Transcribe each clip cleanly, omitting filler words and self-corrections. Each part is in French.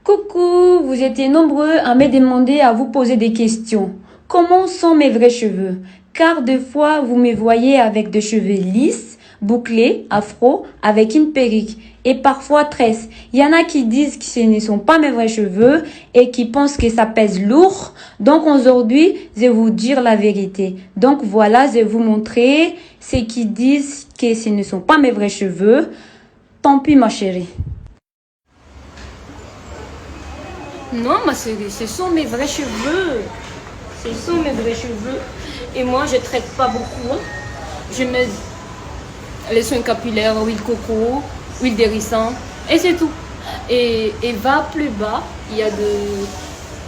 Coucou, vous étiez nombreux à me demander à vous poser des questions. Comment sont mes vrais cheveux? Car des fois, vous me voyez avec des cheveux lisses, bouclés, afro, avec une perruque et parfois tresse. Il y en a qui disent que ce ne sont pas mes vrais cheveux et qui pensent que ça pèse lourd. Donc aujourd'hui, je vais vous dire la vérité. Donc voilà, je vais vous montrer ceux qui disent que ce ne sont pas mes vrais cheveux. Tant pis ma chérie. Non, ma chérie, ce sont mes vrais cheveux. Ce sont mes vrais cheveux. Et moi, je traite pas beaucoup. Je mets les soins capillaires, huile coco, huile d'hérisson, et c'est tout. Et va plus bas, il y a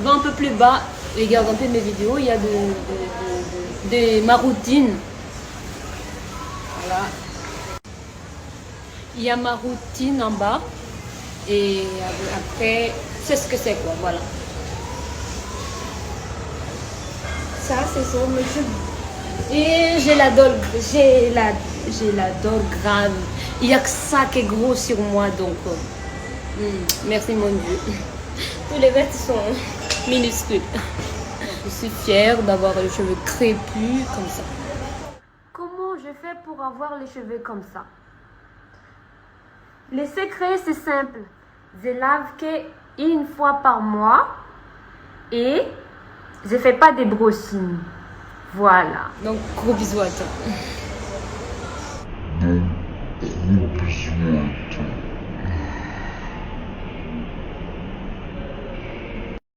va un peu plus bas, regarde un peu mes vidéos, il y a ma routine. Voilà. Il y a ma routine en bas. Et après, c'est ce que c'est quoi, voilà. Ça, c'est sur mes cheveux. Et je l'adore grave. Il n'y a que ça qui est gros sur moi, donc merci mon Dieu. Tous les restes sont minuscules. Je suis fière d'avoir les cheveux crépus comme ça. Comment je fais pour avoir les cheveux comme ça? Le secret, c'est simple. Je lave qu'une fois par mois et je fais pas des brushings. Voilà. Donc, gros bisous à toi.